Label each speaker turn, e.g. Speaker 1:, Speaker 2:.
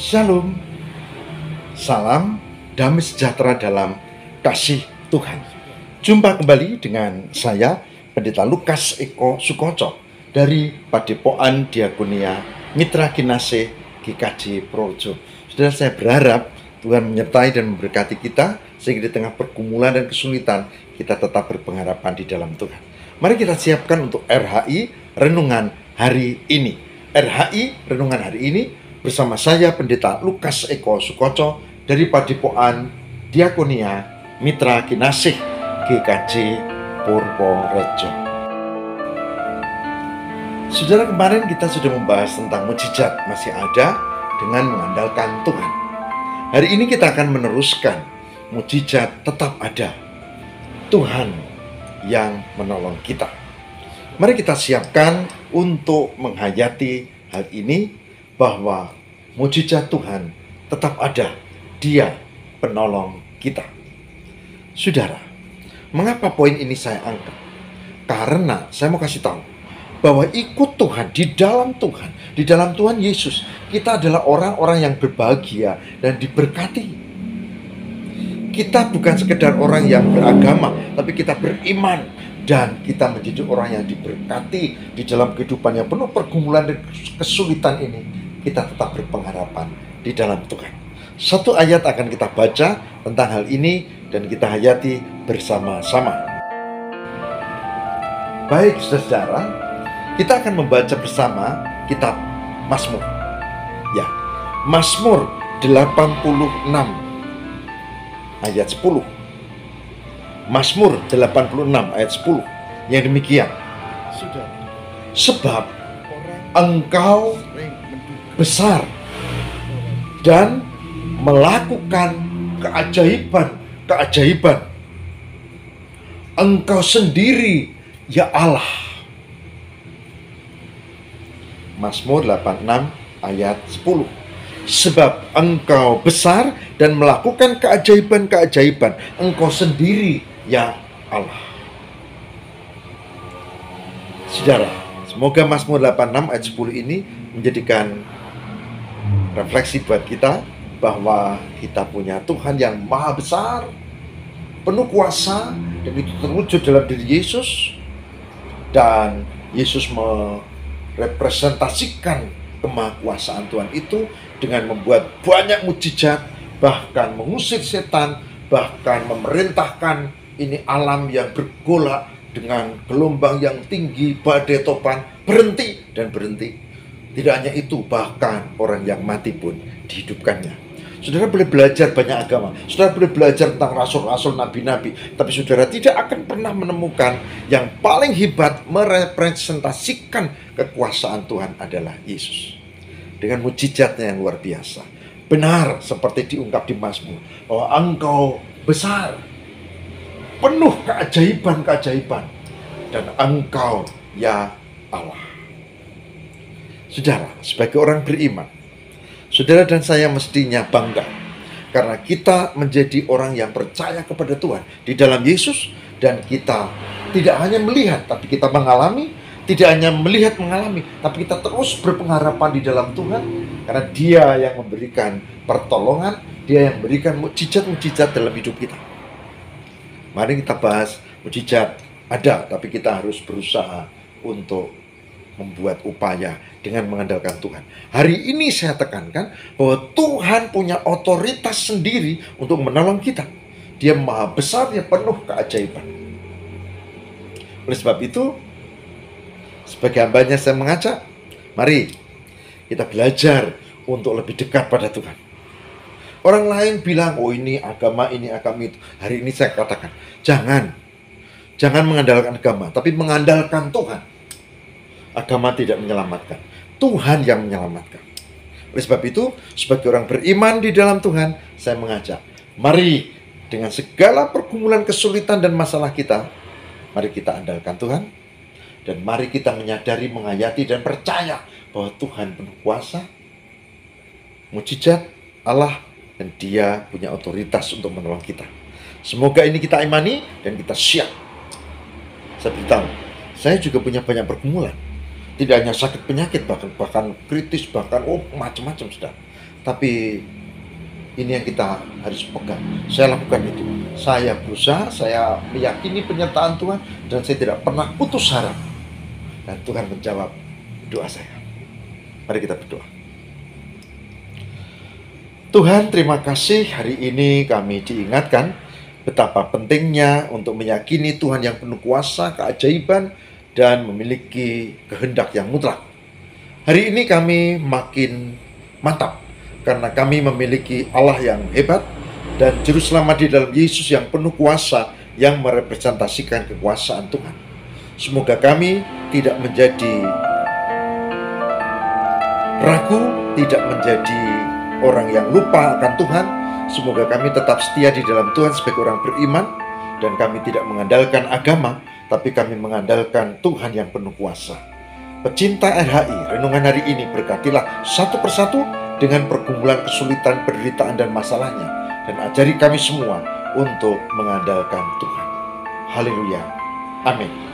Speaker 1: Shalom, salam damai sejahtera dalam kasih Tuhan. Jumpa kembali dengan saya, Pendeta Lukas Eko Sukoco dari Padepokan Diakonia Mitra Kinasih GKJ Projo. Saudara, saya berharap Tuhan menyertai dan memberkati kita sehingga di tengah pergumulan dan kesulitan kita tetap berpengharapan di dalam Tuhan. Mari kita siapkan untuk RHI Renungan hari ini. RHI Renungan hari ini bersama saya Pendeta Lukas Eko Sukoco dari Padepokan Diakonia Mitra Kinasih GKJ Purworejo. Saudara, kemarin kita sudah membahas tentang mukjizat masih ada dengan mengandalkan Tuhan. Hari ini kita akan meneruskan mukjizat tetap ada, Tuhan yang menolong kita. Mari kita siapkan untuk menghayati hal ini, bahwa mukjizat Tuhan tetap ada, Dia penolong kita. Saudara, mengapa poin ini saya angkat? Karena saya mau kasih tahu bahwa ikut Tuhan, di dalam Tuhan Yesus, kita adalah orang-orang yang berbahagia dan diberkati. Kita bukan sekedar orang yang beragama, tapi kita beriman dan kita menjadi orang yang diberkati di dalam kehidupan yang penuh pergumulan dan kesulitan ini. Kita tetap berpengharapan di dalam Tuhan. Satu ayat akan kita baca tentang hal ini dan kita hayati bersama-sama. Baik, saudara, kita akan membaca bersama kitab Mazmur. Ya, Mazmur 86 ayat 10. Mazmur 86 ayat 10 yang demikian. Sebab Engkau besar dan melakukan keajaiban-keajaiban. Engkau sendiri, ya Allah. Mazmur 86 ayat 10. Sebab Engkau besar dan melakukan keajaiban-keajaiban. Engkau sendiri, ya Allah. Saudara, semoga Mazmur 86 ayat 10 ini menjadikan refleksi buat kita bahwa kita punya Tuhan yang maha besar, penuh kuasa, dan itu terwujud dalam diri Yesus. Dan Yesus merepresentasikan kemahakuasaan Tuhan itu dengan membuat banyak mukjizat, bahkan mengusir setan, bahkan memerintahkan ini alam yang bergolak dengan gelombang yang tinggi, badai topan, berhenti dan berhenti. Tidak hanya itu, bahkan orang yang mati pun dihidupkannya. Saudara boleh belajar banyak agama, saudara boleh belajar tentang rasul-rasul, nabi-nabi, tapi saudara tidak akan pernah menemukan yang paling hebat merepresentasikan kekuasaan Tuhan adalah Yesus. Dengan mukjizatnya yang luar biasa. Benar seperti diungkap di Mazmur, bahwa Engkau besar, penuh keajaiban-keajaiban, dan Engkau, ya Allah. Saudara, sebagai orang beriman, saudara dan saya mestinya bangga karena kita menjadi orang yang percaya kepada Tuhan di dalam Yesus, dan kita tidak hanya melihat tapi kita mengalami, tidak hanya melihat mengalami, tapi kita terus berpengharapan di dalam Tuhan karena Dia yang memberikan pertolongan, Dia yang memberikan mukjizat-mukjizat dalam hidup kita. Mari kita bahas mukjizat ada, tapi kita harus berusaha untuk membuat upaya dengan mengandalkan Tuhan. Hari ini saya tekankan bahwa Tuhan punya otoritas sendiri untuk menolong kita. Dia maha besar, Dia penuh keajaiban. Oleh sebab itu, sebagai hambanya saya mengajak, mari kita belajar untuk lebih dekat pada Tuhan. Orang lain bilang, oh ini agama itu. Hari ini saya katakan, jangan mengandalkan agama, tapi mengandalkan Tuhan. Agama tidak menyelamatkan, Tuhan yang menyelamatkan. Oleh sebab itu, sebagai orang beriman di dalam Tuhan, saya mengajak, mari dengan segala pergumulan, kesulitan dan masalah kita, mari kita andalkan Tuhan, dan mari kita menyadari, menghayati dan percaya bahwa Tuhan penuh kuasa, mukjizat Allah, dan Dia punya otoritas untuk menolong kita. Semoga ini kita imani dan kita siap. Saya beritahu, saya juga punya banyak pergumulan. Tidak hanya sakit penyakit, bahkan kritis, bahkan macam-macam sudah. Tapi ini yang kita harus pegang. Saya lakukan itu. Saya berusaha, saya meyakini penyertaan Tuhan, dan saya tidak pernah putus harap. Dan Tuhan menjawab doa saya. Mari kita berdoa. Tuhan, terima kasih hari ini kami diingatkan betapa pentingnya untuk meyakini Tuhan yang penuh kuasa, keajaiban, dan memiliki kehendak yang mutlak. Hari ini kami makin mantap karena kami memiliki Allah yang hebat dan Juru Selamat di dalam Yesus yang penuh kuasa yang merepresentasikan kekuasaan Tuhan. Semoga kami tidak menjadi ragu, tidak menjadi orang yang lupa akan Tuhan. Semoga kami tetap setia di dalam Tuhan sebagai orang beriman, dan kami tidak mengandalkan agama, tapi kami mengandalkan Tuhan yang penuh kuasa. Pecinta RHI, renungan hari ini berkatilah satu persatu dengan pergumulan, kesulitan, penderitaan, dan masalahnya, dan ajari kami semua untuk mengandalkan Tuhan. Haleluya. Amin.